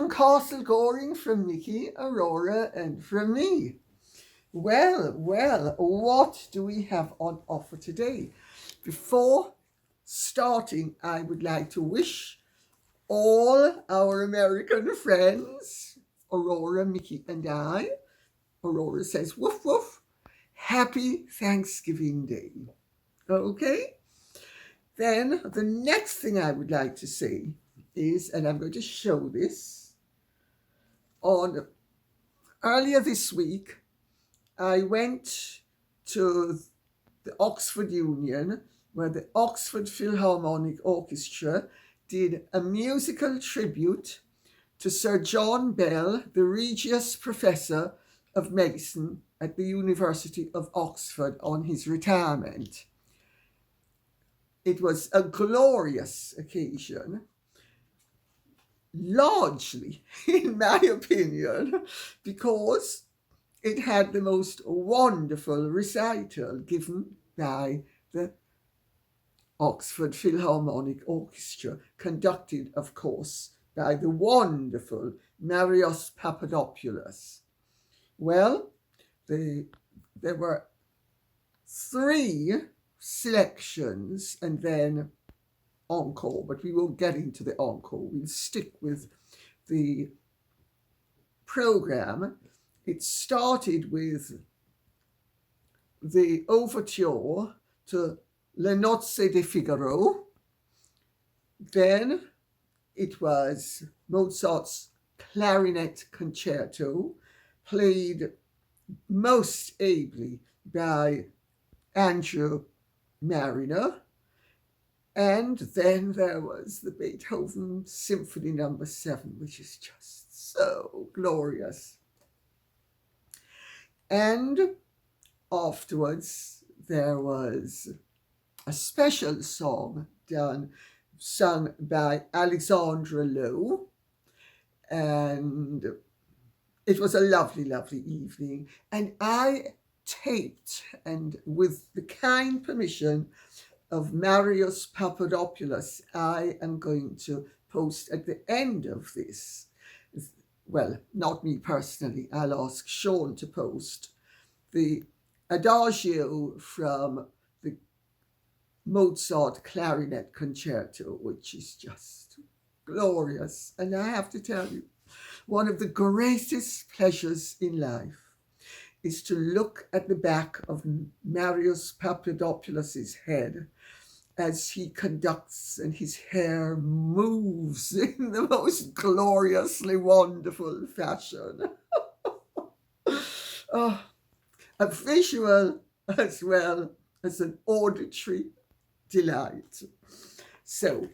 some castle goring from Nikki, Aurora, and from me. Well, what do we have on offer today? Before starting, I would like to wish all our American friends, Aurora, Mickey, and I, Aurora says woof woof, happy Thanksgiving Day. Okay? Then the next thing I would like to say is, and I'm going to show this, earlier this week, I went to the Oxford Union, where the Oxford Philharmonic Orchestra did a musical tribute to Sir John Bell, the Regius Professor of Medicine at the University of Oxford, on his retirement. It was a glorious occasion, largely, in my opinion, because it had the most wonderful recital given by the Oxford Philharmonic Orchestra, conducted, of course, by the wonderful Marios Papadopoulos. Well, there were 3 selections and then encore, but we won't get into the encore. We'll stick with the program. It started with the overture to Le Nozze di Figaro. Then it was Mozart's Clarinet Concerto, played most ably by Andrew Marriner. And then there was the Beethoven Symphony No. 7, which is just so glorious. And afterwards, there was a special song sung by Alexandra Lowe. And it was a lovely, lovely evening. And I taped, and with the kind permission of Marios Papadopoulos, I am going to post at the end of this, well, not me personally, I'll ask Sean to post the Adagio from the Mozart Clarinet Concerto, which is just glorious. And I have to tell you, one of the greatest pleasures in life is to look at the back of Marios Papadopoulos' head as he conducts, and his hair moves in the most gloriously wonderful fashion. Oh, a visual as well as an auditory delight. So,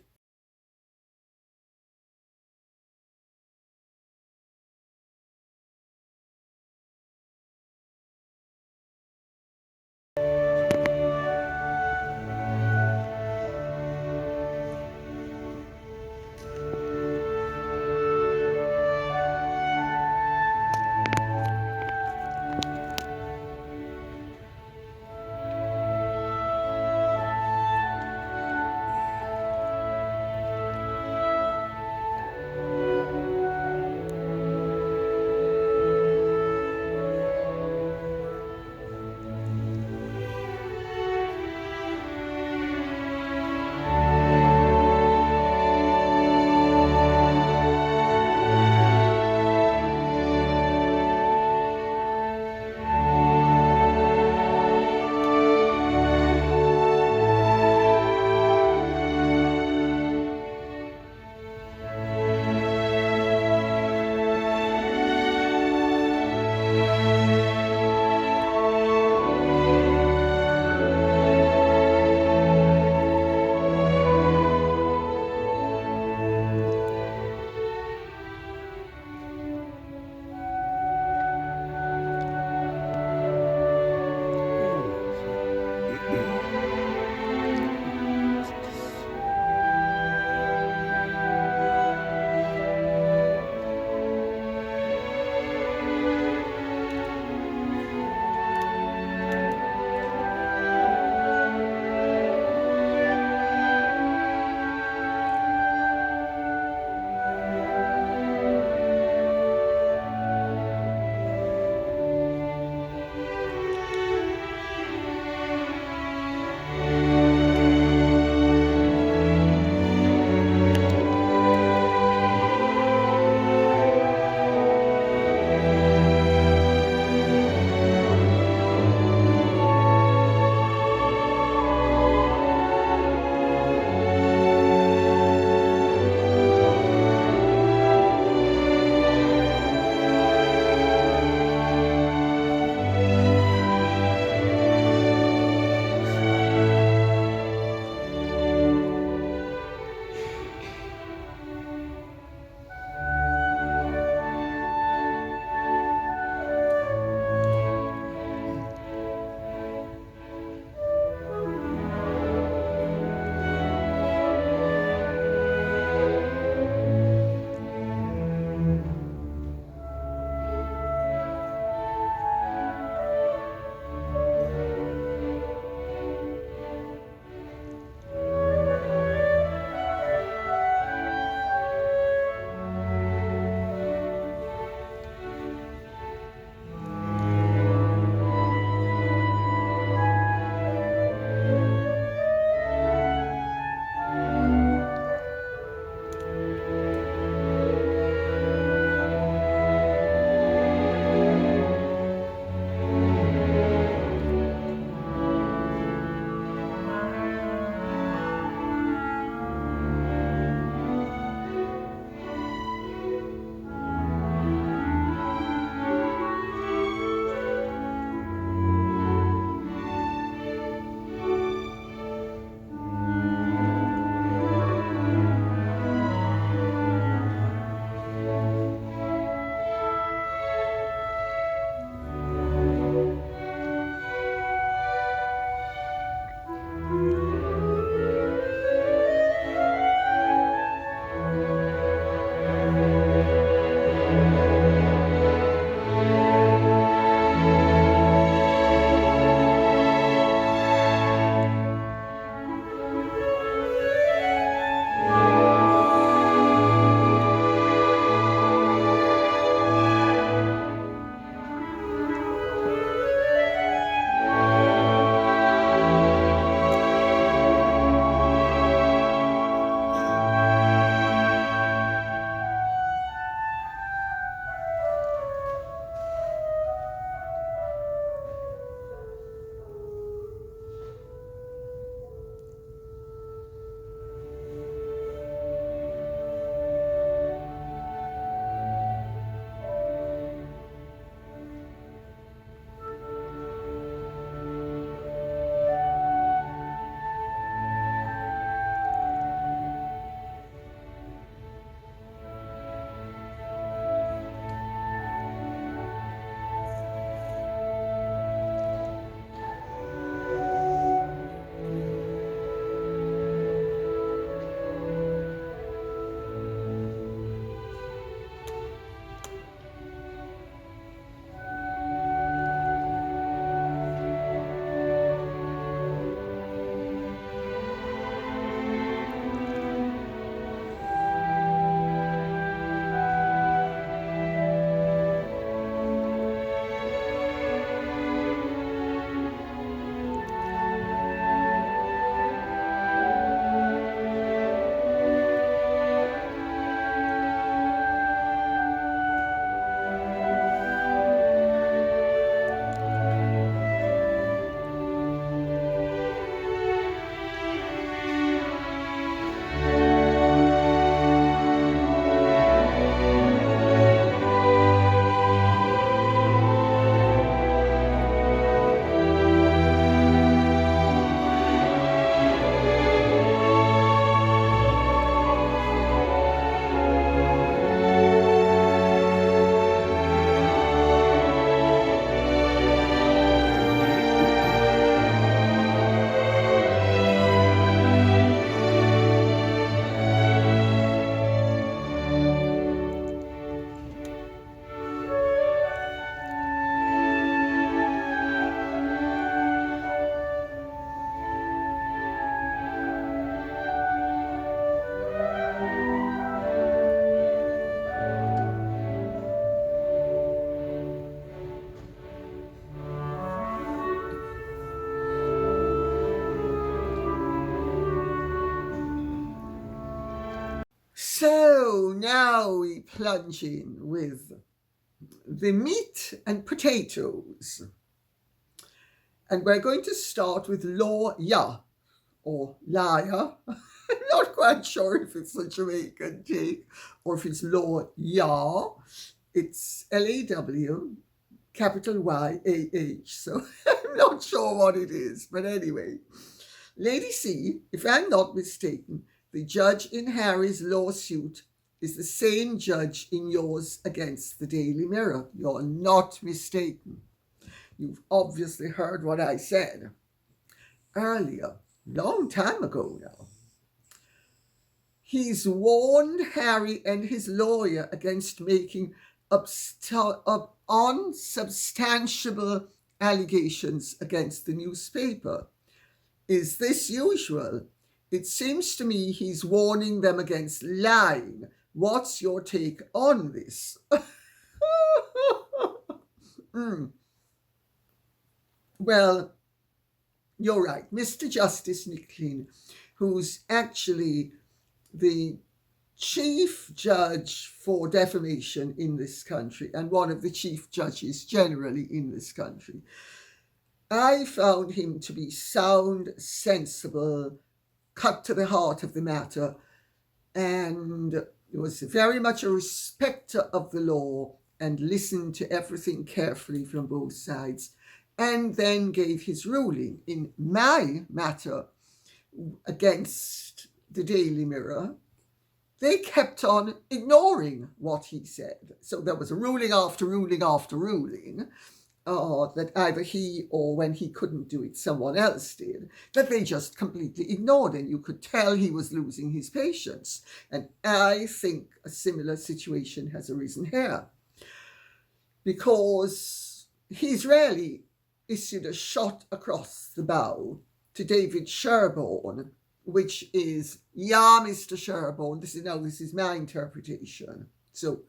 plunge in with the meat and potatoes. And we're going to start with lawyer or liar. I'm not quite sure if it's a Jamaican take or if it's lawyer. It's L-A-W, capital Y-A-H. So I'm not sure what it is. But anyway, Lady C, if I'm not mistaken, the judge in Harry's lawsuit is the same judge in yours against the Daily Mirror. You're not mistaken. You've obviously heard what I said earlier, long time ago now. He's warned Harry and his lawyer against making unsubstantiable allegations against the newspaper. Is this usual? It seems to me he's warning them against lying. What's your take on this? Well, you're right. Mr. Justice Nicklin, who's actually the chief judge for defamation in this country and one of the chief judges generally in this country, I found him to be sound, sensible, cut to the heart of the matter, and was very much a respecter of the law and listened to everything carefully from both sides, and then gave his ruling in my matter against the Daily Mirror. They kept on ignoring what he said. So there was a ruling after ruling after ruling that either he or when he couldn't do it, someone else did, that they just completely ignored. And you could tell he was losing his patience. And I think a similar situation has arisen here, because he's really issued a shot across the bow to David Sherborne, which is, yeah, Mr. Sherborne, this is my interpretation. So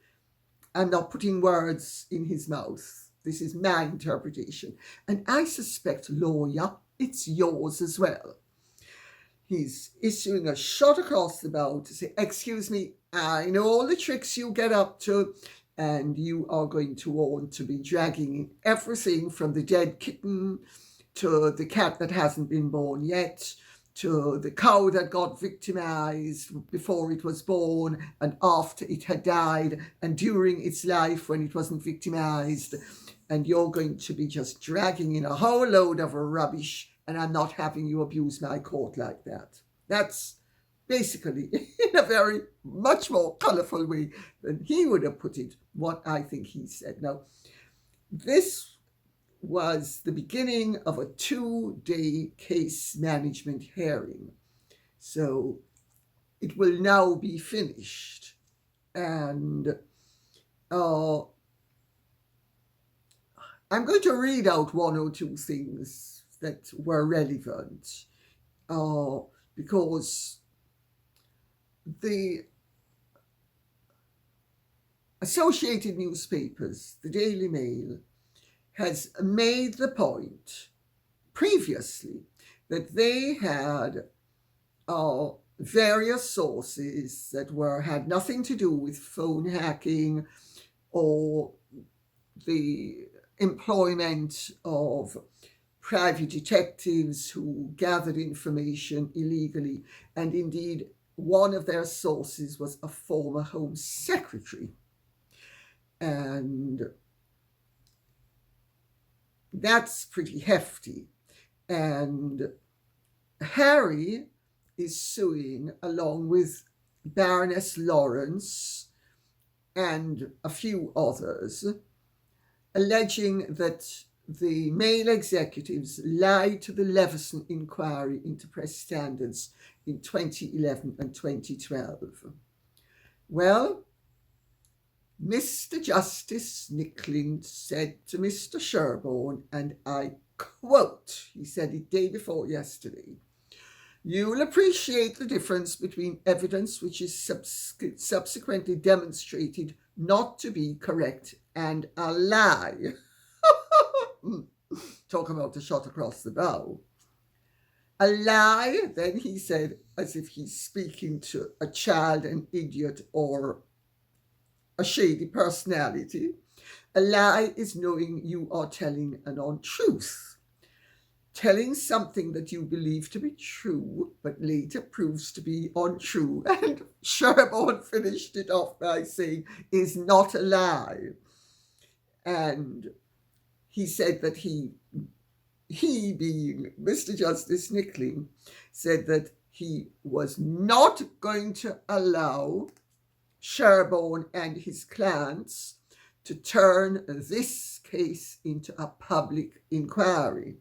I'm not putting words in his mouth. This is my interpretation. And I suspect, lawyer, it's yours as well. He's issuing a shot across the bow to say, excuse me, I know all the tricks you get up to, and you are going to want to be dragging everything from the dead kitten to the cat that hasn't been born yet, to the cow that got victimized before it was born and after it had died and during its life when it wasn't victimized. And you're going to be just dragging in a whole load of rubbish, and I'm not having you abuse my court like that. That's basically, in a very much more colourful way than he would have put it, what I think he said. Now, this was the beginning of a 2-day case management hearing. So it will now be finished. And I'm going to read out one or two things that were relevant because the Associated Newspapers, the Daily Mail, has made the point previously that they had various sources that had nothing to do with phone hacking or the employment of private detectives who gathered information illegally. And indeed, one of their sources was a former Home Secretary. And that's pretty hefty. And Harry is suing along with Baroness Lawrence and a few others, alleging that the Mail executives lied to the Leveson inquiry into press standards in 2011 and 2012. Well, Mr. Justice Nicklin said to Mr. Sherborne, and I quote, he said it day before yesterday, "You'll appreciate the difference between evidence which is subsequently demonstrated not to be correct and a lie." Talk about a shot across the bow. A lie, then he said, as if he's speaking to a child, an idiot, or a shady personality. A lie is knowing you are telling an untruth. Telling something that you believe to be true, but later proves to be untrue. And Sherborne finished it off by saying, is not a lie. And he said that he being Mr. Justice Nicklin, said that he was not going to allow Sherborne and his clients to turn this case into a public inquiry.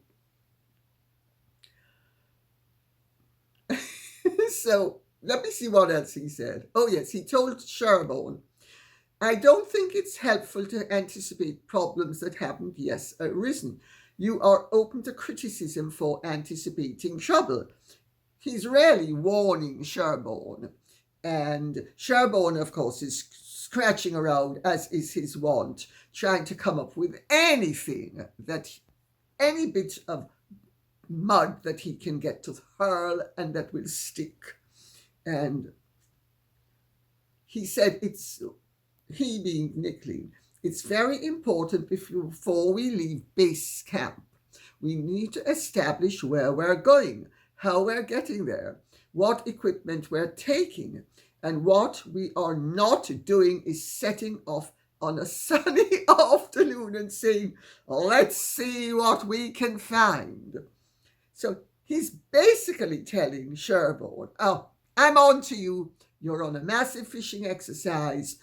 So let me see what else he said. Oh yes, he told Sherborne, I don't think it's helpful to anticipate problems that haven't yet arisen. You are open to criticism for anticipating trouble. He's really warning Sherborne. And Sherborne, of course, is scratching around, as is his wont, trying to come up with anything, any bit of mud that he can get to hurl and that will stick. And he said he being Nicklin, it's very important before we leave base camp. We need to establish where we're going, how we're getting there, what equipment we're taking, and what we are not doing is setting off on a sunny afternoon and saying, let's see what we can find. So he's basically telling Sherborne, oh, I'm on to you. You're on a massive fishing exercise.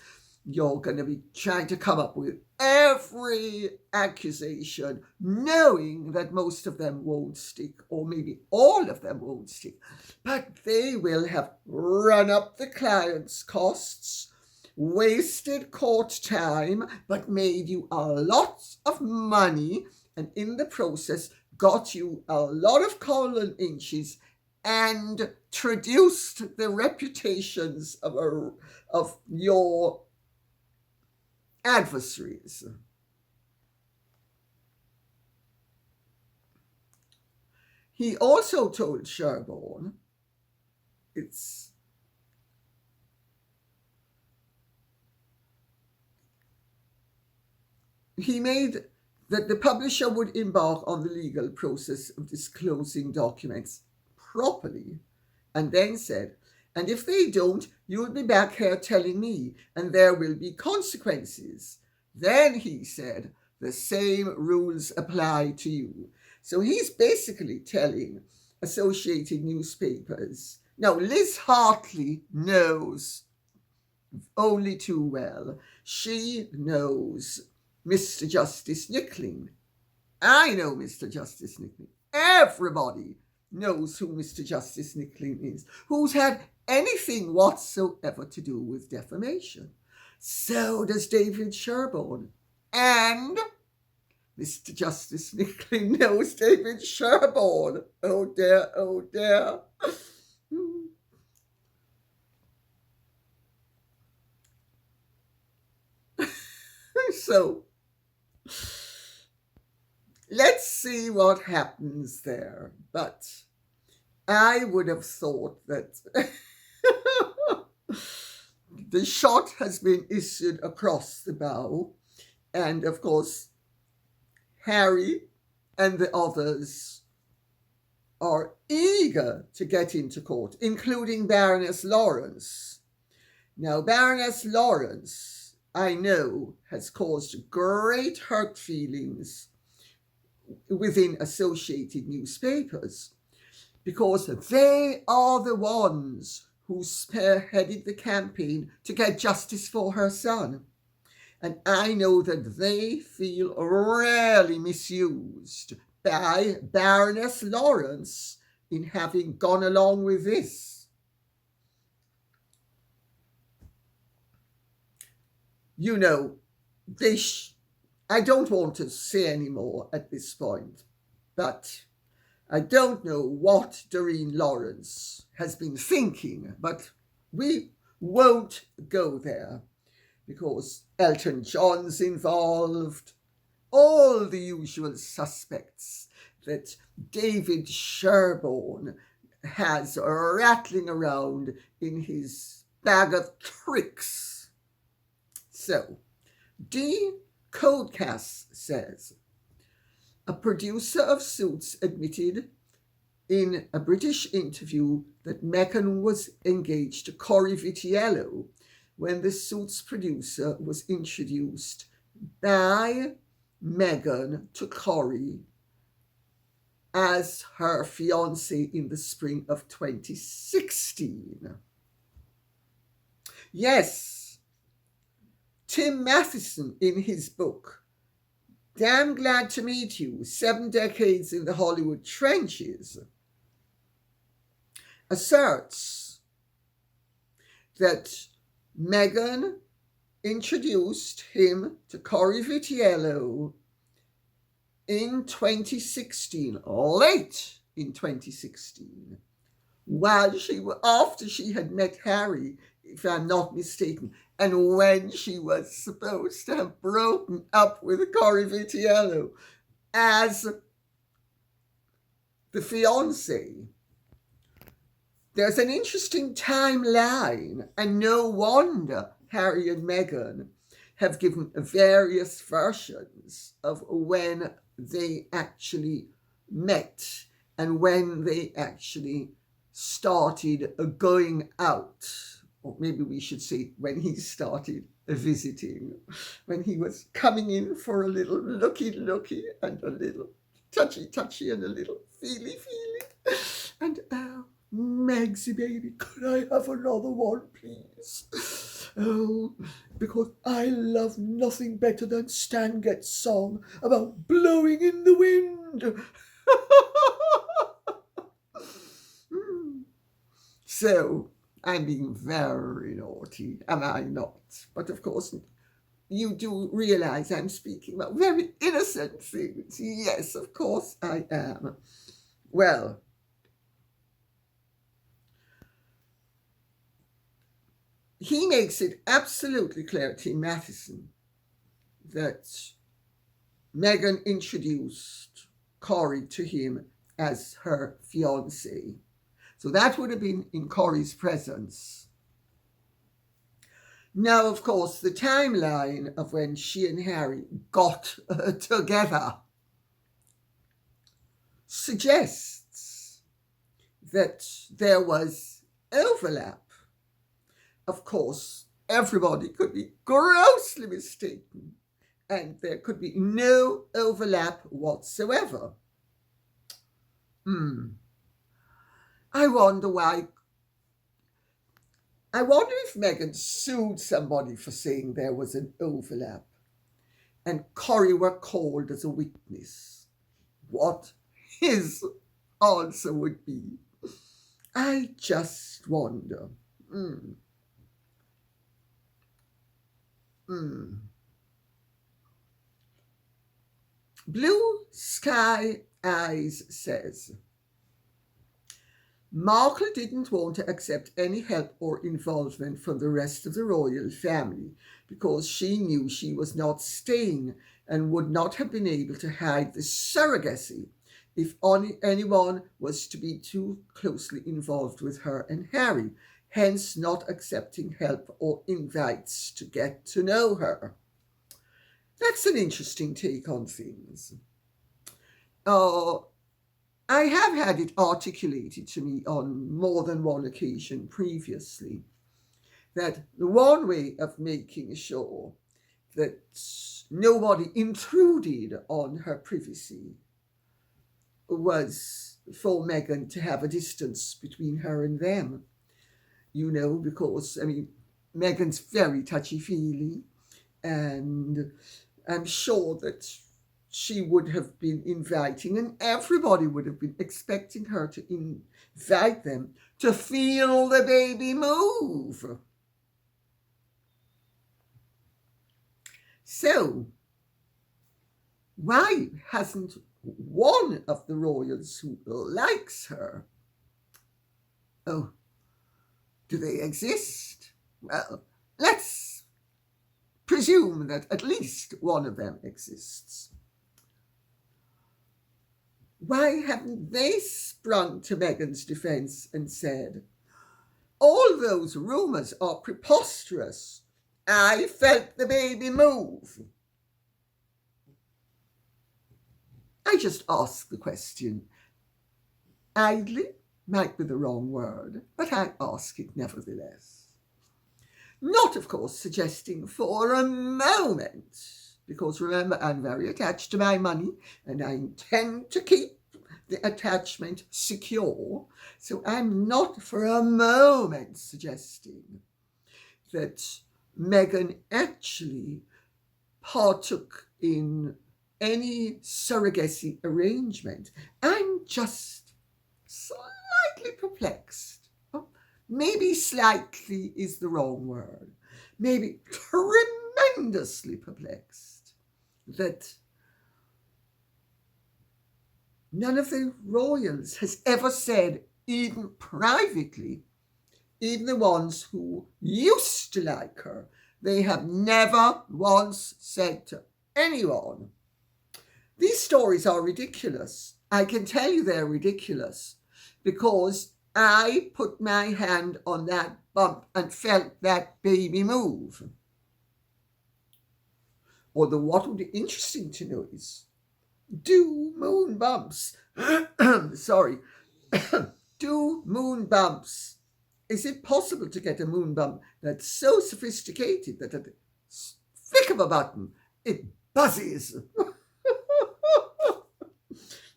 You're going to be trying to come up with every accusation, knowing that most of them won't stick, or maybe all of them won't stick. But they will have run up the client's costs, wasted court time, but made you a lot of money, and in the process got you a lot of colon inches and traduced the reputations of your adversaries. He also told Sherborne that the publisher would embark on the legal process of disclosing documents properly, and then said, and if they don't, you'll be back here telling me, and there will be consequences. Then he said, the same rules apply to you. So he's basically telling Associated Newspapers. Now, Liz Hartley knows only too well. She knows Mr. Justice Nicklin. I know Mr. Justice Nicklin. Everybody knows who Mr. Justice Nicklin is, who's had anything whatsoever to do with defamation. So does David Sherborne. And Mr. Justice Nicklin knows David Sherborne. Oh dear, oh dear. So, let's see what happens there. But I would have thought that the shot has been issued across the bow, and of course, Harry and the others are eager to get into court, including Baroness Lawrence. Now, Baroness Lawrence, I know, has caused great hurt feelings within Associated Newspapers, because they are the ones who spearheaded the campaign to get justice for her son. And I know that they feel really misused by Baroness Lawrence in having gone along with this. You know, I don't want to say any more at this point, but I don't know what Doreen Lawrence has been thinking, but we won't go there because Elton John's involved, all the usual suspects that David Sherborne has rattling around in his bag of tricks. So, D. Codecast says, a producer of Suits admitted in a British interview that Meghan was engaged to Cory Vitiello when the Suits producer was introduced by Meghan to Cory as her fiancé in the spring of 2016. Yes, Tim Matheson, in his book, Damn Glad to Meet You, 7 Decades in the Hollywood Trenches, asserts that Meghan introduced him to Cory Vitiello in 2016, late in 2016, after she had met Harry, if I'm not mistaken, and when she was supposed to have broken up with Cory Vitiello as the fiancé. There's an interesting timeline, and no wonder Harry and Meghan have given various versions of when they actually met and when they actually started going out. Or maybe we should say when he started visiting, when he was coming in for a little looky and a little touchy and a little feely. And Megsy baby, could I have another one, please? Oh, because I love nothing better than Stan Getz' song about blowing in the wind. So, I'm being very naughty, am I not? But of course, you do realize I'm speaking about very innocent things. Yes, of course I am. Well, he makes it absolutely clear, Tim Matheson, that Meghan introduced Cory to him as her fiancé. So that would have been in Cory's presence. Now, of course, the timeline of when she and Harry got together suggests that there was overlap. Of course, everybody could be grossly mistaken, and there could be no overlap whatsoever. I wonder if Meghan sued somebody for saying there was an overlap and Cory were called as a witness. What his answer would be. I just wonder. Blue Sky Eyes says, Markle didn't want to accept any help or involvement from the rest of the royal family because she knew she was not staying and would not have been able to hide the surrogacy if anyone was to be too closely involved with her and Harry, hence not accepting help or invites to get to know her. That's an interesting take on things. I have had it articulated to me on more than one occasion previously that the one way of making sure that nobody intruded on her privacy was for Meghan to have a distance between her and them. You know, because, Meghan's very touchy-feely, and I'm sure that she would have been inviting, and everybody would have been expecting her to invite them to feel the baby move. So, why hasn't one of the royals who likes her? Oh, do they exist? Well, let's presume that at least one of them exists. Why haven't they sprung to Meghan's defence and said, all those rumours are preposterous. I felt the baby move. I just ask the question. Idly might be the wrong word, but I ask it nevertheless. Not, of course, suggesting for a moment, because remember, I'm very attached to my money and I intend to keep the attachment secure. So I'm not for a moment suggesting that Meghan actually partook in any surrogacy arrangement. I'm just slightly perplexed. Maybe slightly is the wrong word. Maybe tremendously perplexed that none of the royals has ever said, even privately, even the ones who used to like her, they have never once said to anyone, these stories are ridiculous. I can tell you they're ridiculous because I put my hand on that bump and felt that baby move. Although what would be interesting to know is, do moon bumps, do moon bumps, is it possible to get a moon bump that's so sophisticated that at the flick of a button, it buzzes?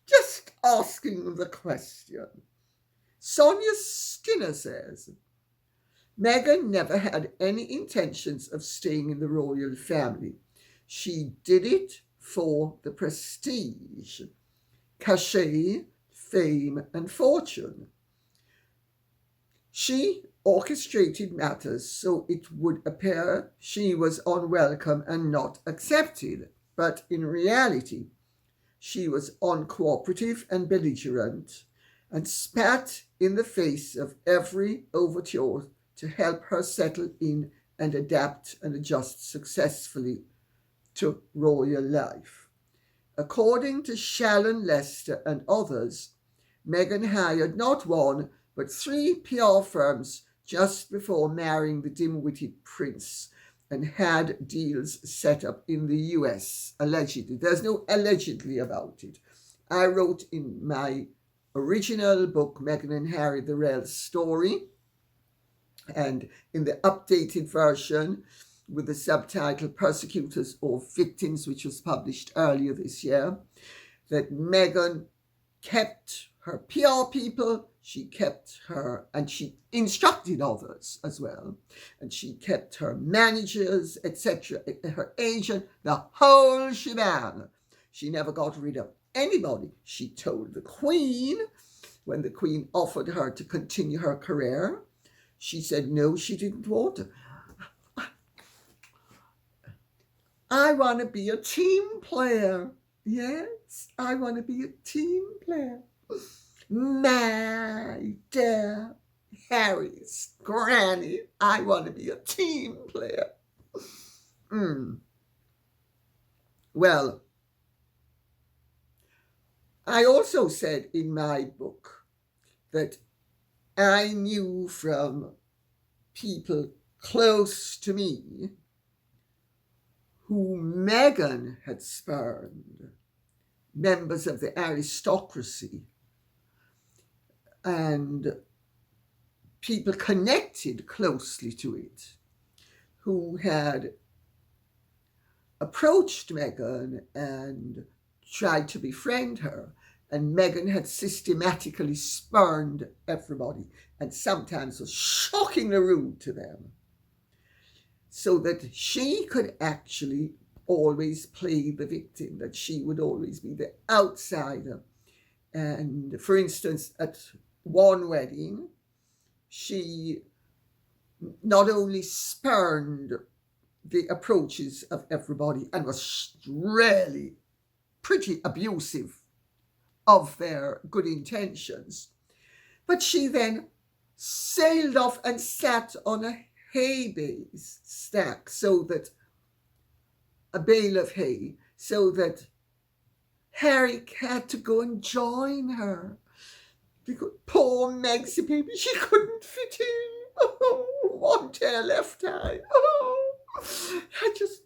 Just asking the question. Sonia Skinner says, Meghan never had any intentions of staying in the royal family. She did it for the prestige, cachet, fame, and fortune. She orchestrated matters so it would appear she was unwelcome and not accepted, but in reality, she was uncooperative and belligerent, and spat in the face of every overture to help her settle in and adapt and adjust successfully to royal life. According to Shallon Lester and others, Meghan hired not one, but 3 PR firms just before marrying the dim-witted prince and had deals set up in the US, allegedly. There's no allegedly about it. I wrote in my original book, Meghan and Harry, The Real Story, and in the updated version with the subtitle Persecutors or Victims, which was published earlier this year, that Meghan kept her PR people, she kept her, and she instructed others as well, and she kept her managers, etc., her agent, the whole shebang. She never got rid of anybody. She told the Queen, when the Queen offered her to continue her career, she said no, she didn't want to. I want to be a team player. Yes, I want to be a team player. My dear Harry's granny, I want to be a team player. Well, I also said in my book that I knew from people close to me who Meghan had spurned, members of the aristocracy, and people connected closely to it, who had approached Meghan and tried to befriend her, and Meghan had systematically spurned everybody and sometimes was shockingly rude to them, so that she could actually always play the victim, that she would always be the outsider. And for instance, at one wedding, she not only spurned the approaches of everybody and was really pretty abusive of their good intentions, but she then sailed off and sat on a hay bales stack, so that a bale of hay, so that Harry had to go and join her. Because poor Meg's baby, she couldn't fit in. Oh, one tail left eye. Oh. I just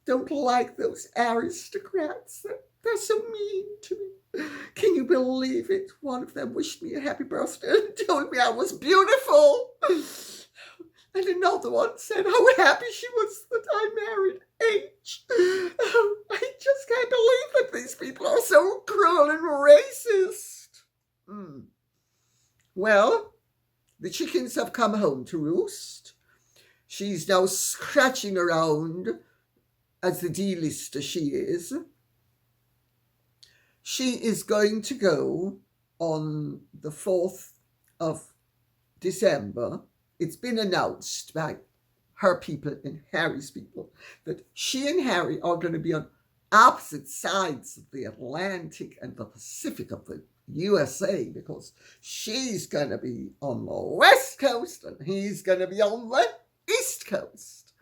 don't like those aristocrats. They're so mean to me. Can you believe it? One of them wished me a happy birthday and told me I was beautiful. And another one said how happy she was that I married H. Oh, I just can't believe that these people are so cruel and racist. Well, the chickens have come home to roost. She's now scratching around as the D-lister she is. She is going to go on the 4th of December. It's been announced by her people and Harry's people that she and Harry are going to be on opposite sides of the Atlantic and the Pacific of the USA, because she's going to be on the West Coast and he's going to be on the East Coast.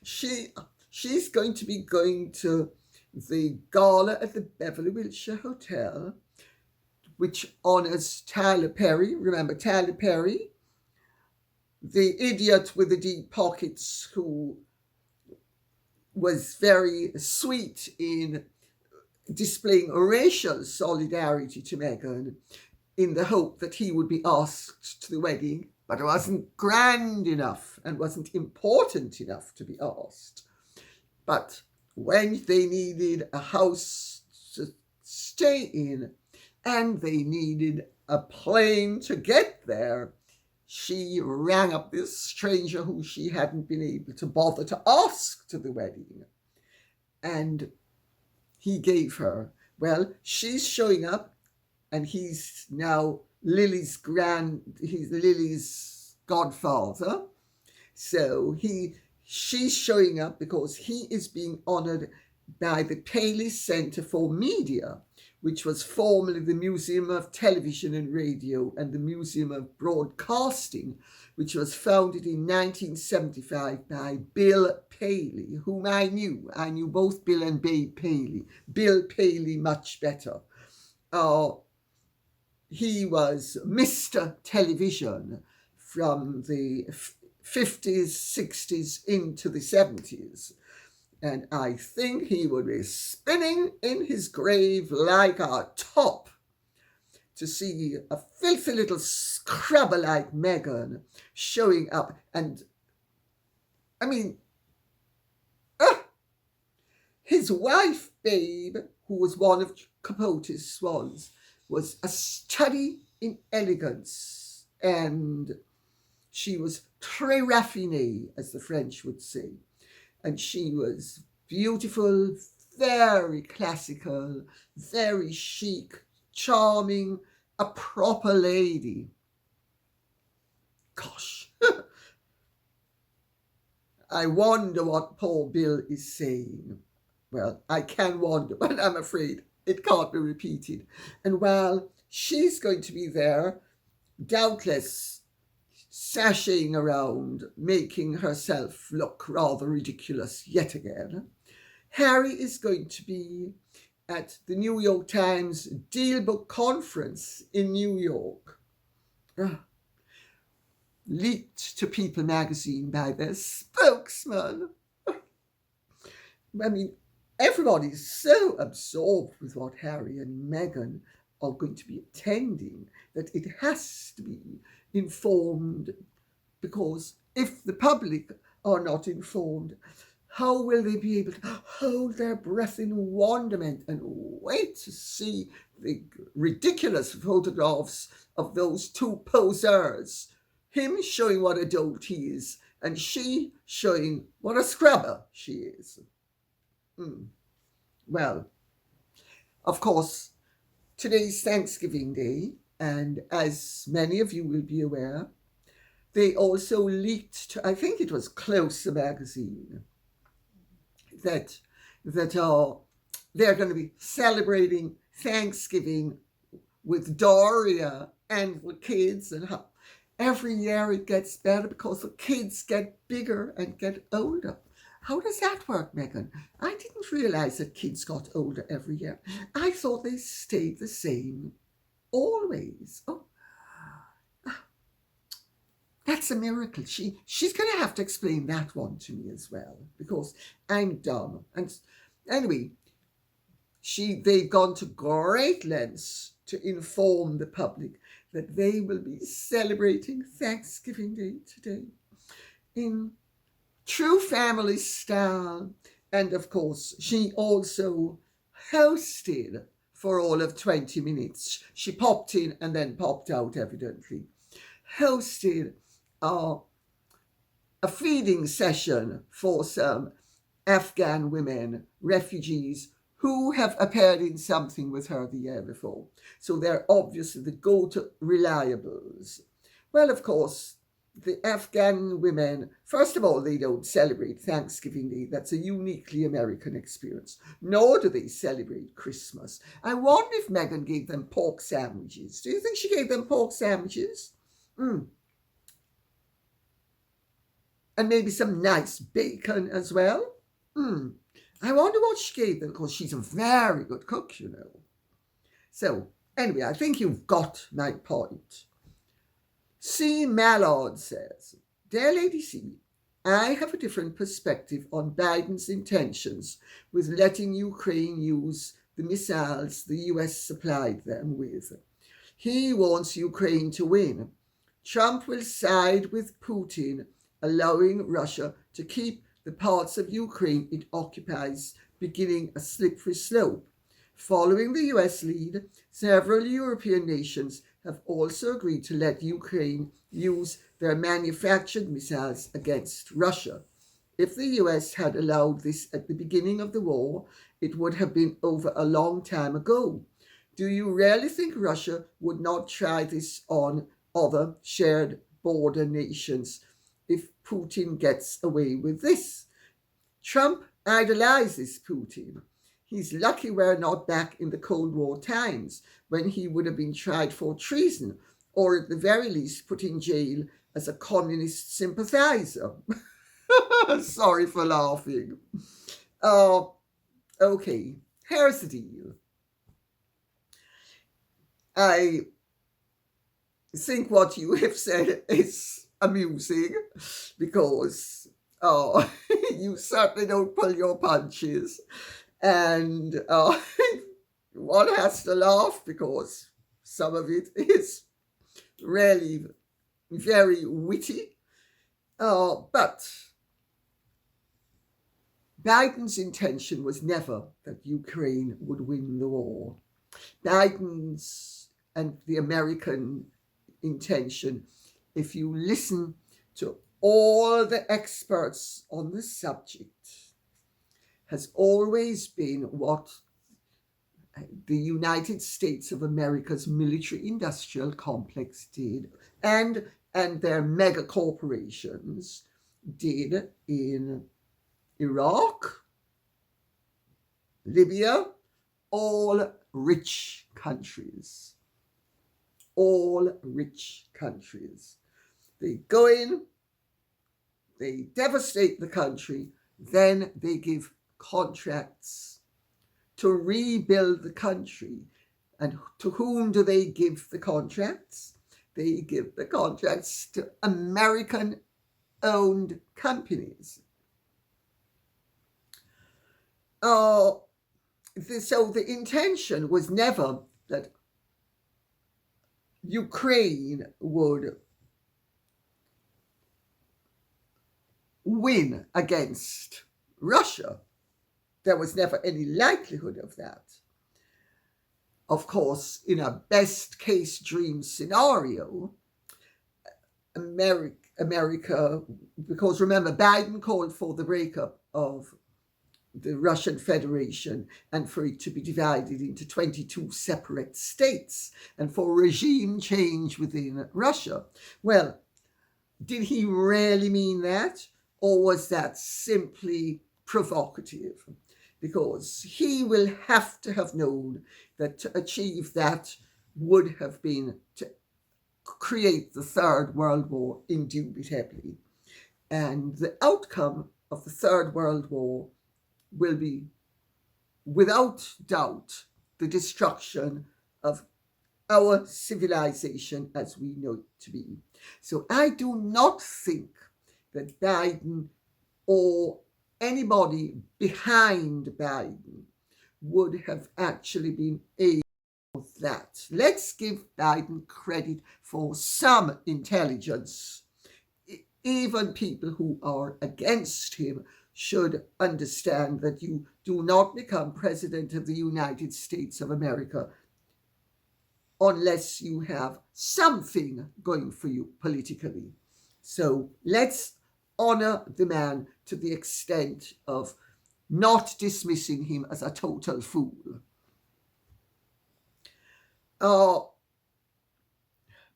She's going to be going to the gala at the Beverly Wilshire Hotel, which honors Tyler Perry. Remember Tyler Perry, the idiot with the deep pockets who was very sweet in displaying racial solidarity to Meghan in the hope that he would be asked to the wedding, but it wasn't grand enough and wasn't important enough to be asked. But when they needed a house to stay in and they needed a plane to get there, she rang up this stranger who she hadn't been able to bother to ask to the wedding. And he gave her, well, she's showing up and he's now Lily's godfather. So she's showing up because he is being honoured by the Paley Centre for Media, which was formerly the Museum of Television and Radio and the Museum of Broadcasting, which was founded in 1975 by Bill Paley, whom I knew. I knew both Bill and Babe Paley. Bill Paley much better. He was Mr. Television from the 50s, 60s into the 70s. And I think he would be spinning in his grave like a top to see a filthy little scrubber like Meghan showing up. And, I mean, his wife, Babe, who was one of Capote's swans, was a study in elegance. And she was très raffinée, as the French would say. And she was beautiful, very classical, very chic, charming, a proper lady. Gosh. I wonder what poor Bill is saying. Well, I can wonder, but I'm afraid it can't be repeated. And while she's going to be there, doubtless sashaying around, making herself look rather ridiculous yet again, Harry is going to be at the New York Times Deal Book Conference in New York. Leaked to People magazine by their spokesman. I mean, everybody's so absorbed with what Harry and Meghan are going to be attending that it has to be informed, because if the public are not informed, how will they be able to hold their breath in wonderment and wait to see the ridiculous photographs of those two posers, him showing what a dolt he is and she showing what a scrubber she is. Well, of course, today's Thanksgiving Day, and as many of you will be aware, they also leaked to, I think it was Closer magazine, that they're going to be celebrating Thanksgiving with Doria and the kids, and how every year it gets better because the kids get bigger and get older. How does that work, Meghan? I didn't realize that kids got older every year. I thought they stayed the same always. Oh, That's a miracle. She's going to have to explain that one to me as well, because I'm dumb. And anyway, they've gone to great lengths to inform the public that they will be celebrating Thanksgiving Day today in true family style. And of course, she also hosted for all of 20 minutes. She popped in and then popped out, evidently. Hosted a feeding session for some Afghan women, refugees, who have appeared in something with her the year before. So they're obviously the go-to reliables. Well, of course, the Afghan women, first of all, they don't celebrate Thanksgiving Day. That's a uniquely American experience. Nor do they celebrate Christmas. I wonder if Meghan gave them pork sandwiches. Do you think she gave them pork sandwiches? And maybe some nice bacon as well. I wonder what she gave them, because she's a very good cook, you know. So, anyway, I think you've got my point. C. Mallard says, Dear Lady C, I have a different perspective on Biden's intentions with letting Ukraine use the missiles the US supplied them with. He wants Ukraine to win. Trump will side with Putin, allowing Russia to keep the parts of Ukraine it occupies, beginning a slippery slope. Following the US lead, several European nations have also agreed to let Ukraine use their manufactured missiles against Russia. If the US had allowed this at the beginning of the war, it would have been over a long time ago. Do you really think Russia would not try this on other shared border nations if Putin gets away with this? Trump idolizes Putin. He's lucky we're not back in the Cold War times when he would have been tried for treason, or at the very least put in jail as a communist sympathizer. Sorry for laughing. Okay, here's the deal. I think what you have said is amusing, because you certainly don't pull your punches. And one has to laugh because some of it is really very witty. But Biden's intention was never that Ukraine would win the war. Biden's and the American intention, if you listen to all the experts on the subject, has always been what the United States of America's military-industrial complex did, and their mega corporations did in Iraq, Libya, all rich countries. All rich countries. They go in, they devastate the country, then they give contracts to rebuild the country. And to whom do they give the contracts? They give the contracts to American-owned companies. So the intention was never that Ukraine would win against Russia. There was never any likelihood of that. Of course, in a best case dream scenario, America, because remember, Biden called for the breakup of the Russian Federation and for it to be divided into 22 separate states and for regime change within Russia. Well, did he really mean that? Or was that simply provocative? Because he will have to have known that to achieve that would have been to create the Third World War indubitably. And the outcome of the Third World War will be, without doubt, the destruction of our civilization as we know it to be. So I do not think that Biden or anybody behind Biden would have actually been able to do that. Let's give Biden credit for some intelligence. Even people who are against him should understand that you do not become president of the United States of America unless you have something going for you politically. So let's honor the man to the extent of not dismissing him as a total fool.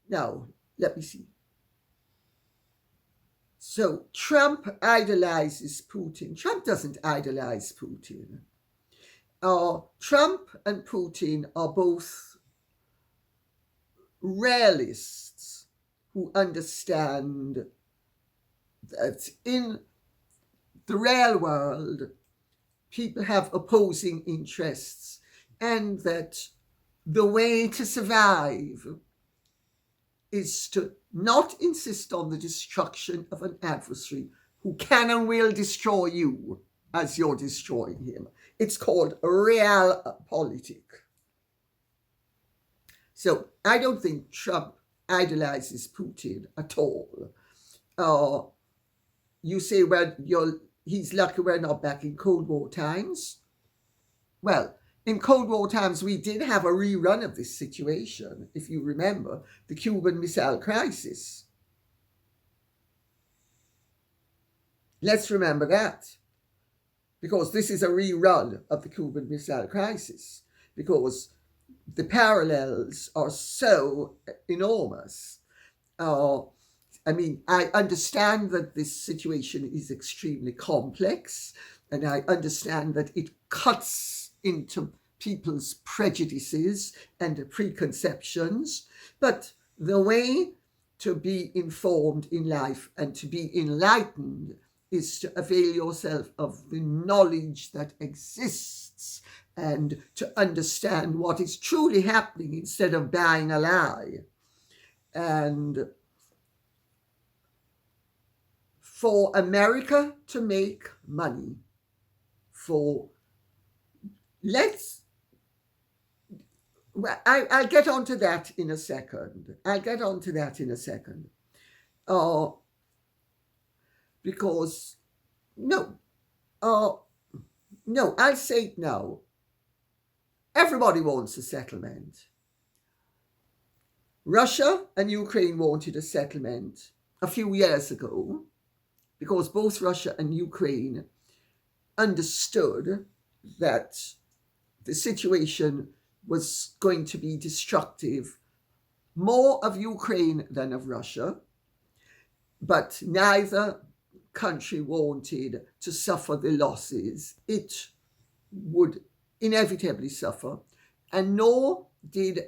Now, let me see. So Trump idolizes Putin. Trump doesn't idolize Putin. Trump and Putin are both realists who understand that in the real world, people have opposing interests, and that the way to survive is to not insist on the destruction of an adversary who can and will destroy you as you're destroying him. It's called realpolitik. So I don't think Trump idolizes Putin at all. You say, well, he's lucky we're not back in Cold War times. Well, in Cold War times, we did have a rerun of this situation, if you remember, the Cuban Missile Crisis. Let's remember that, because this is a rerun of the Cuban Missile Crisis, because the parallels are so enormous. I understand that this situation is extremely complex, and I understand that it cuts into people's prejudices and preconceptions, but the way to be informed in life and to be enlightened is to avail yourself of the knowledge that exists and to understand what is truly happening instead of buying a lie. And for America to make money, I'll get onto that in a second. Because, I'll say it now. Everybody wants a settlement. Russia and Ukraine wanted a settlement a few years ago because both Russia and Ukraine understood that the situation was going to be destructive, more of Ukraine than of Russia, but neither country wanted to suffer the losses it would inevitably suffer, and nor did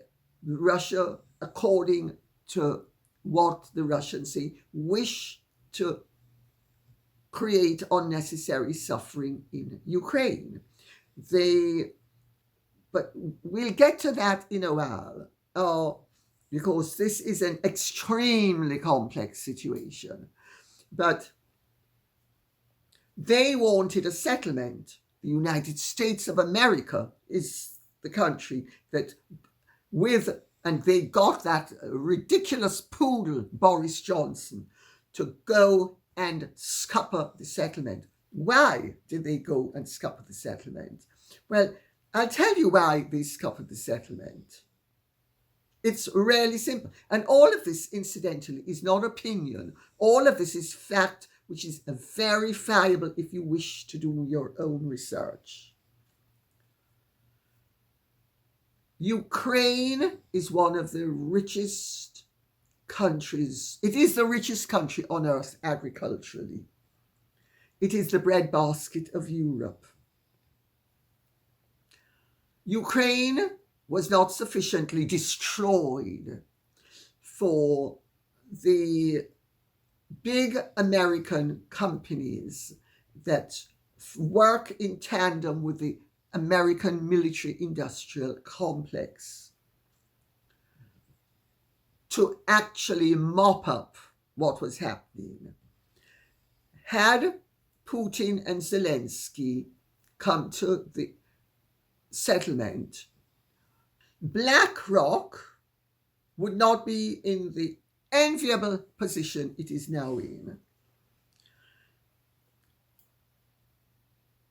Russia, according to what the Russians say, wish to create unnecessary suffering in Ukraine. But we'll get to that in a while, because this is an extremely complex situation. But they wanted a settlement. The United States of America is the country that and they got that ridiculous poodle, Boris Johnson, to go and scupper the settlement. Why did they go and scupper the settlement? Well, I'll tell you why they scuppered the settlement. It's really simple. And all of this, incidentally, is not opinion. All of this is fact, which is verifiable if you wish to do your own research. Ukraine is one of the richest countries. It is the richest country on earth agriculturally. It is the breadbasket of Europe. Ukraine was not sufficiently destroyed for the big American companies that work in tandem with the American military-industrial complex to actually mop up what was happening. Had Putin and Zelensky come to the settlement, BlackRock would not be in the enviable position it is now in.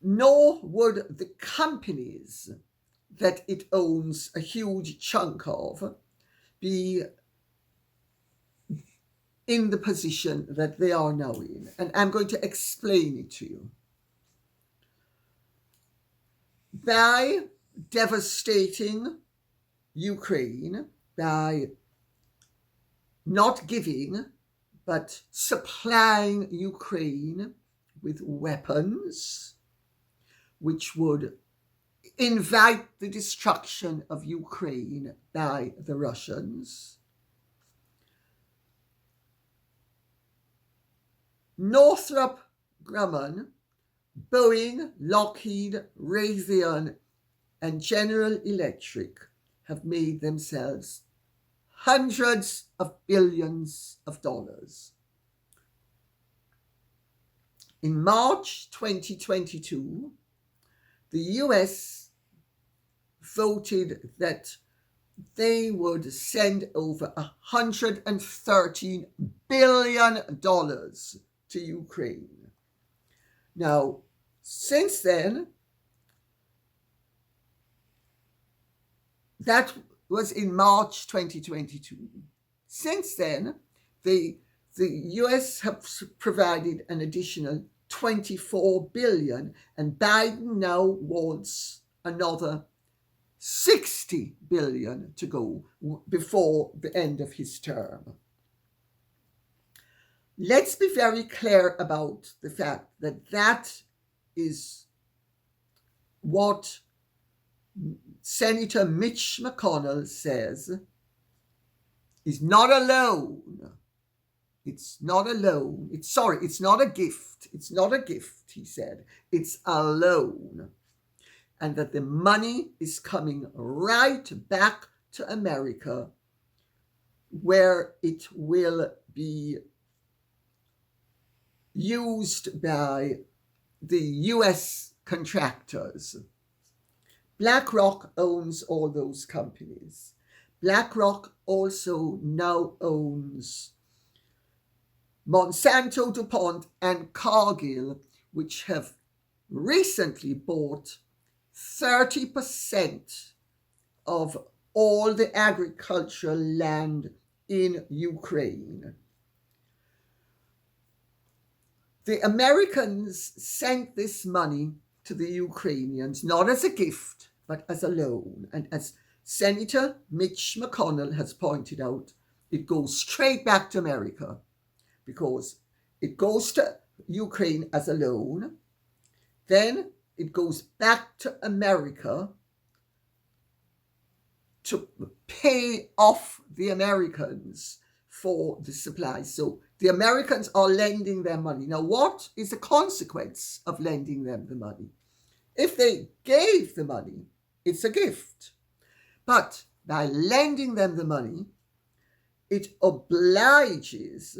Nor would the companies that it owns a huge chunk of be in the position that they are now in. And I'm going to explain it to you. By devastating Ukraine, by not giving, but supplying Ukraine with weapons, which would invite the destruction of Ukraine by the Russians. Northrop Grumman, Boeing, Lockheed, Raytheon, and General Electric have made themselves hundreds of billions of dollars. In March 2022, the US voted that they would send over $113 billion to Ukraine. Now, since then, that was in March 2022. Since then, the US have provided an additional $24 billion, and Biden now wants another $60 billion to go before the end of his term. Let's be very clear about the fact that that is what Senator Mitch McConnell says is not a loan. It's not a loan. It's not a gift. It's not a gift, he said. It's a loan. And that the money is coming right back to America, where it will be used by the US contractors. BlackRock owns all those companies. BlackRock also now owns Monsanto, DuPont, and Cargill, which have recently bought 30% of all the agricultural land in Ukraine. The Americans sent this money to the Ukrainians, not as a gift, but as a loan. And as Senator Mitch McConnell has pointed out, it goes straight back to America, because it goes to Ukraine as a loan, then it goes back to America to pay off the Americans for the supplies. So the Americans are lending them money. Now, what is the consequence of lending them the money? If they gave the money, it's a gift. But by lending them the money, it obliges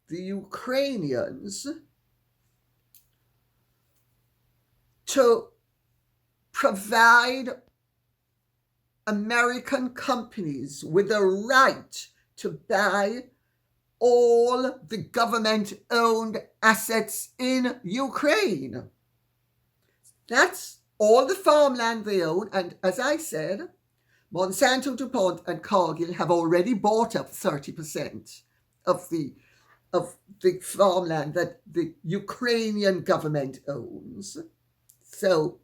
the Ukrainians to provide American companies with the right to buy all the government-owned assets in Ukraine. That's all the farmland they own. And as I said, Monsanto, DuPont, and Cargill have already bought up 30% of the farmland that the Ukrainian government owns. So,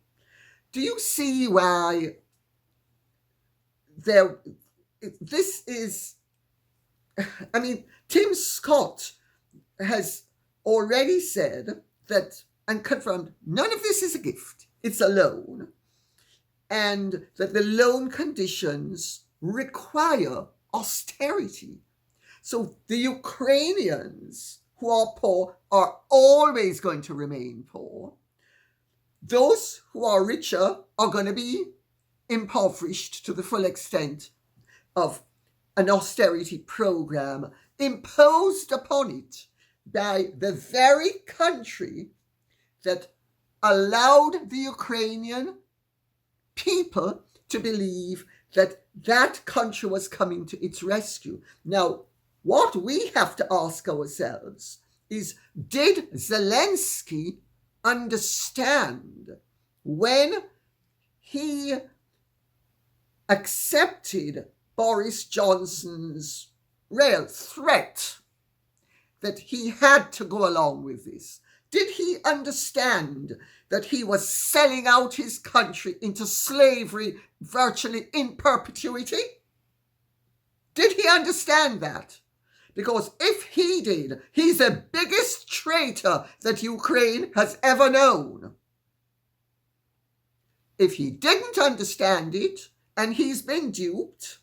do you see why this is, I mean, Tim Scott has already said that, and confirmed, none of this is a gift, it's a loan, and that the loan conditions require austerity. So the Ukrainians who are poor are always going to remain poor. Those who are richer are going to be impoverished to the full extent of an austerity program imposed upon it by the very country that allowed the Ukrainian people to believe that that country was coming to its rescue. Now, what we have to ask ourselves is, did Zelensky understand when he accepted Boris Johnson's real threat that he had to go along with this? Did he understand that he was selling out his country into slavery virtually in perpetuity? Did he understand that? Because if he did, he's the biggest traitor that Ukraine has ever known. If he didn't understand it, and he's been duped,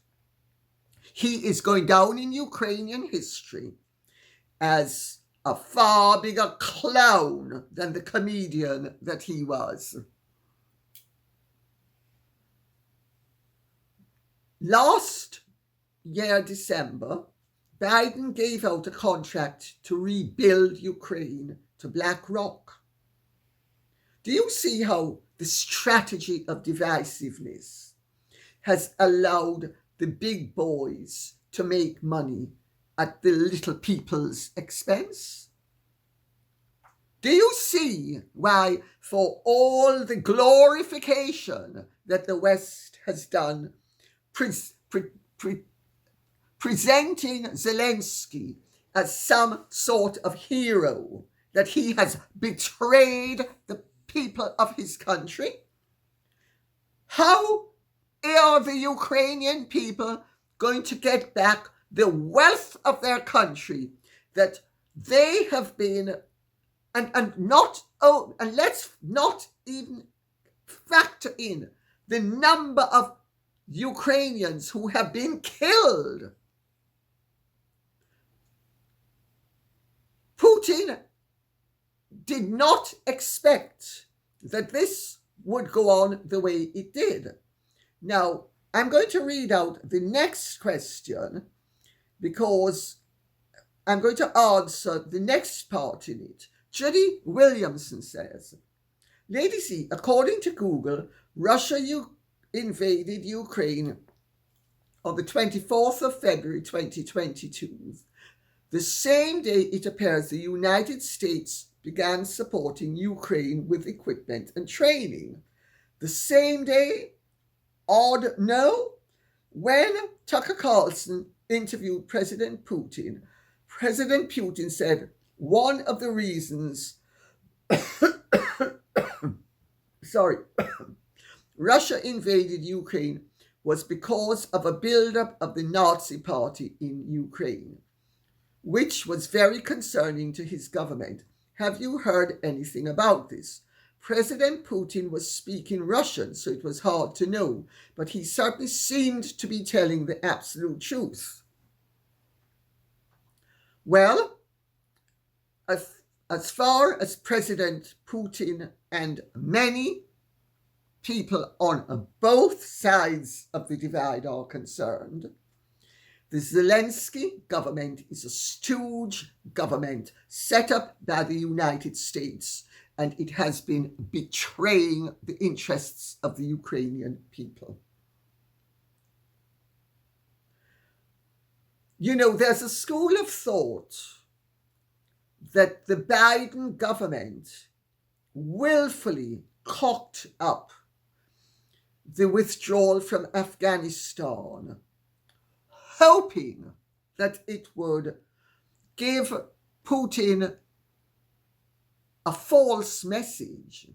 he is going down in Ukrainian history as a far bigger clown than the comedian that he was. Last year, December, Biden gave out a contract to rebuild Ukraine to BlackRock. Do you see how the strategy of divisiveness has allowed the big boys to make money at the little people's expense? Do you see why, for all the glorification that the West has done, presenting Zelensky as some sort of hero, that he has betrayed the people of his country? How are the Ukrainian people going to get back the wealth of their country that they have been, and let's not even factor in the number of Ukrainians who have been killed? Putin did not expect that this would go on the way it did. Now, I'm going to read out the next question because I'm going to answer the next part in it. Judy Williamson says, Lady C, according to Google, Russia invaded Ukraine on the 24th of February 2022. The same day, it appears, the United States began supporting Ukraine with equipment and training. The same day, odd no? When Tucker Carlson interviewed President Putin said one of the reasons Russia invaded Ukraine was because of a buildup of the Nazi Party in Ukraine, which was very concerning to his government. Have you heard anything about this? President Putin was speaking Russian, so it was hard to know, but he certainly seemed to be telling the absolute truth. Well, as far as President Putin and many people on both sides of the divide are concerned, the Zelensky government is a stooge government set up by the United States, and it has been betraying the interests of the Ukrainian people. You know, there's a school of thought that the Biden government willfully cocked up the withdrawal from Afghanistan, hoping that it would give Putin a false message,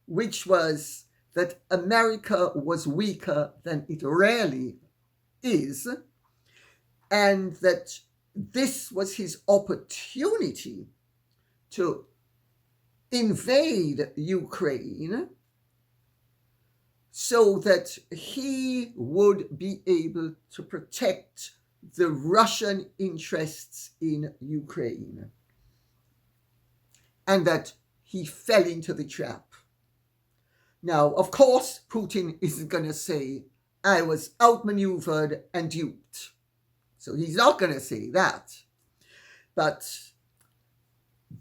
which was that America was weaker than it really is, and that this was his opportunity to invade Ukraine so that he would be able to protect the Russian interests in Ukraine, and that he fell into the trap. Now, of course, Putin isn't going to say, I was outmaneuvered and duped. So he's not going to say that. But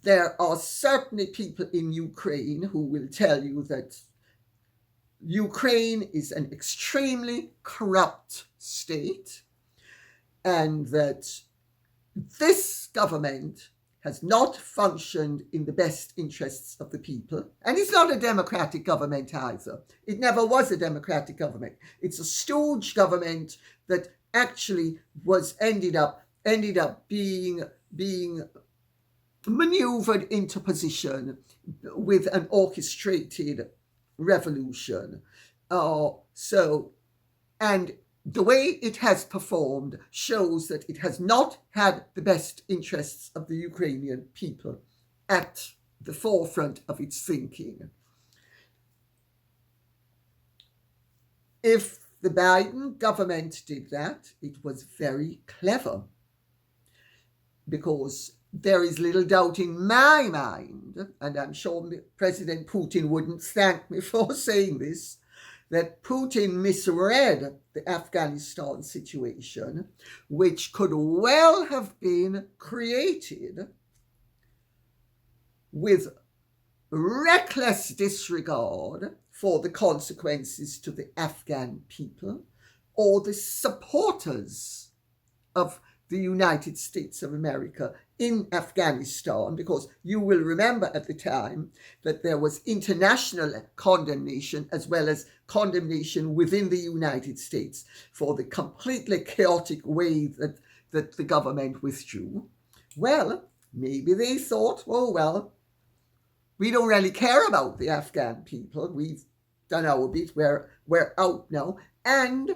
there are certainly people in Ukraine who will tell you that Ukraine is an extremely corrupt state, and that this government has not functioned in the best interests of the people. And it's not a democratic government either. It never was a democratic government. It's a stooge government that actually ended up being maneuvered into position with an orchestrated revolution. And the way it has performed shows that it has not had the best interests of the Ukrainian people at the forefront of its thinking. If the Biden government did that, it was very clever, because there is little doubt in my mind, and I'm sure President Putin wouldn't thank me for saying this, that Putin misread the Afghanistan situation, which could well have been created with reckless disregard for the consequences to the Afghan people or the supporters of the United States of America in Afghanistan, because you will remember at the time that there was international condemnation as well as condemnation within the United States for the completely chaotic way that the government withdrew. Well, maybe they thought, we don't really care about the Afghan people. We've done our bit. We're out now. And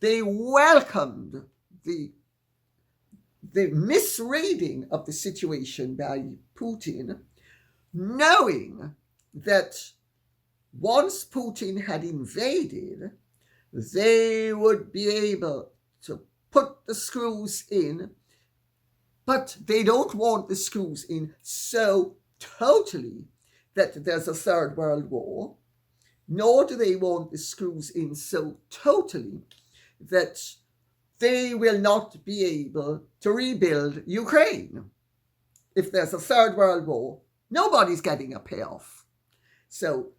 they welcomed the misreading of the situation by Putin, knowing that once Putin had invaded, they would be able to put the screws in, but they don't want the screws in so totally that there's a third world war, nor do they want the screws in so totally that they will not be able to rebuild Ukraine. If there's a third world war, nobody's getting a payoff. So,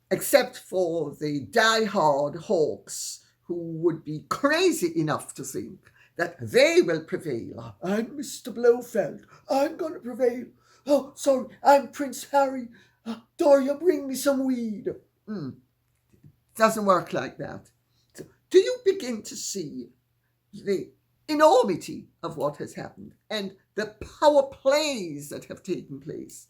except for the die-hard hawks who would be crazy enough to think that they will prevail. I'm Mr. Blofeld. I'm going to prevail. Oh, sorry, I'm Prince Harry. Doria, bring me some weed. Doesn't work like that. So, do you begin to see the enormity of what has happened and the power plays that have taken place,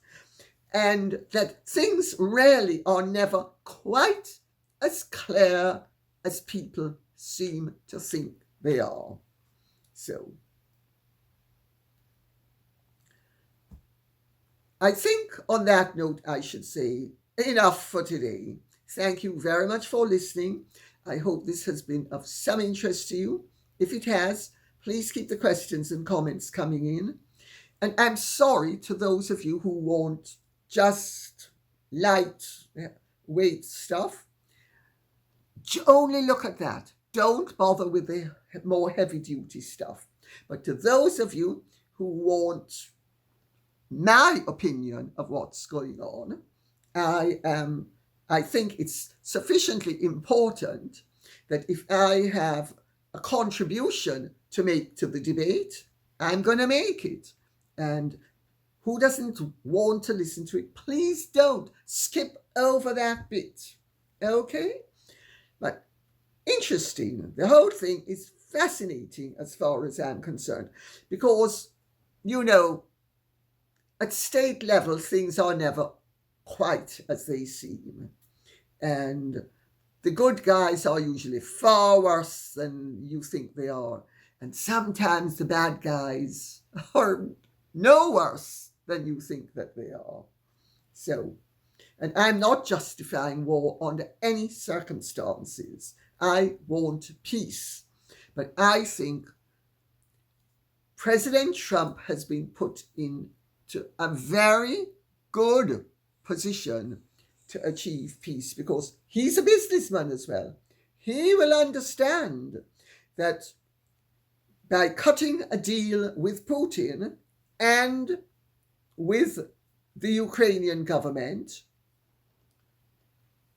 and that things really are never quite as clear as people seem to think they are? So, I think on that note, I should say enough for today. Thank you very much for listening. I hope this has been of some interest to you. If it has, please keep the questions and comments coming in. And I'm sorry to those of you who want just lightweight stuff. Only look at that. Don't bother with the more heavy-duty stuff. But to those of you who want my opinion of what's going on, I think it's sufficiently important that if I have a contribution to make to the debate, I'm going to make it. And who doesn't want to listen to it? Please don't skip over that bit. Okay? But interesting. The whole thing is fascinating as far as I'm concerned, because, at state level, things are never quite as they seem. And the good guys are usually far worse than you think they are. And sometimes the bad guys are no worse than you think that they are. So, and I'm not justifying war under any circumstances. I want peace. But I think President Trump has been put into a very good position to achieve peace, because he's a businessman as well. He will understand that by cutting a deal with Putin and with the Ukrainian government,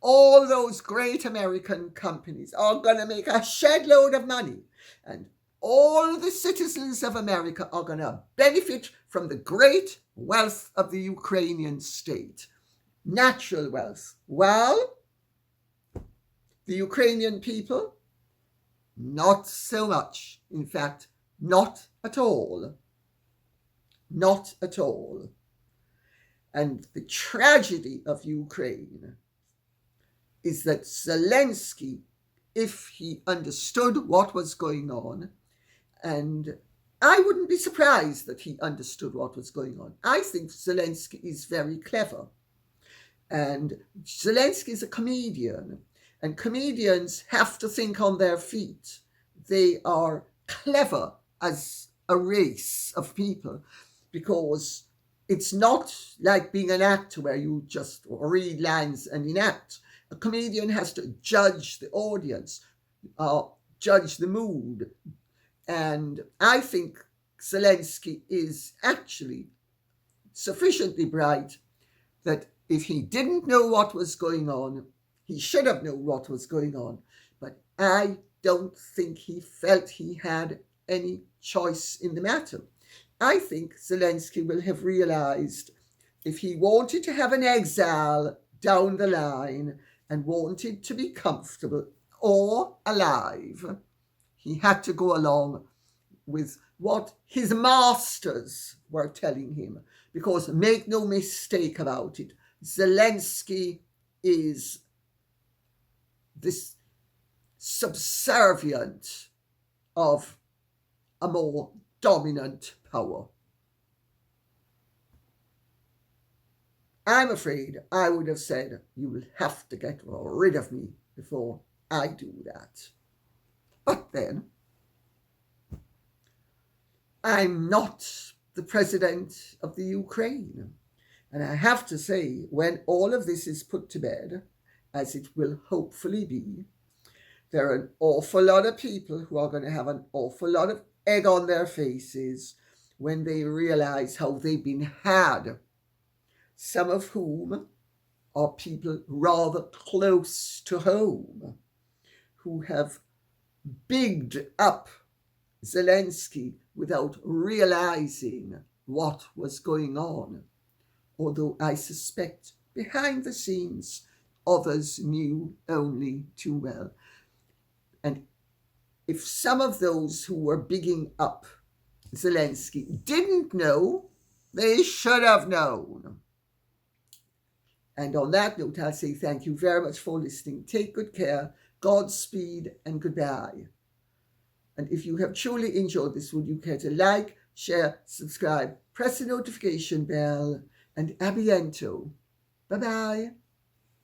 all those great American companies are going to make a shed load of money, and all the citizens of America are going to benefit from the great wealth of the Ukrainian state. Natural wealth. Well, the Ukrainian people, not so much. In fact, not at all. Not at all. And the tragedy of Ukraine is that Zelensky, if he understood what was going on, and I wouldn't be surprised that he understood what was going on. I think Zelensky is very clever. And Zelensky is a comedian, and comedians have to think on their feet. They are clever as a race of people, because it's not like being an actor where you just read lines and enact. A comedian has to judge the audience, judge the mood. And I think Zelensky is actually sufficiently bright that if he didn't know what was going on, he should have known what was going on. But I don't think he felt he had any choice in the matter. I think Zelensky will have realized if he wanted to have an exile down the line and wanted to be comfortable or alive, he had to go along with what his masters were telling him. Because make no mistake about it, Zelensky is this subservient of a more dominant power. I'm afraid I would have said, you will have to get rid of me before I do that. But then, I'm not the president of the Ukraine. And I have to say, when all of this is put to bed, as it will hopefully be, there are an awful lot of people who are going to have an awful lot of egg on their faces when they realize how they've been had. Some of whom are people rather close to home, who have bigged up Zelensky without realizing what was going on. Although I suspect behind the scenes others knew only too well. And if some of those who were bigging up Zelensky didn't know, they should have known. And on that note, I'll say thank you very much for listening. Take good care, Godspeed, and goodbye. And if you have truly enjoyed this, would you care to like, share, subscribe, press the notification bell, and abiento. Bye-bye.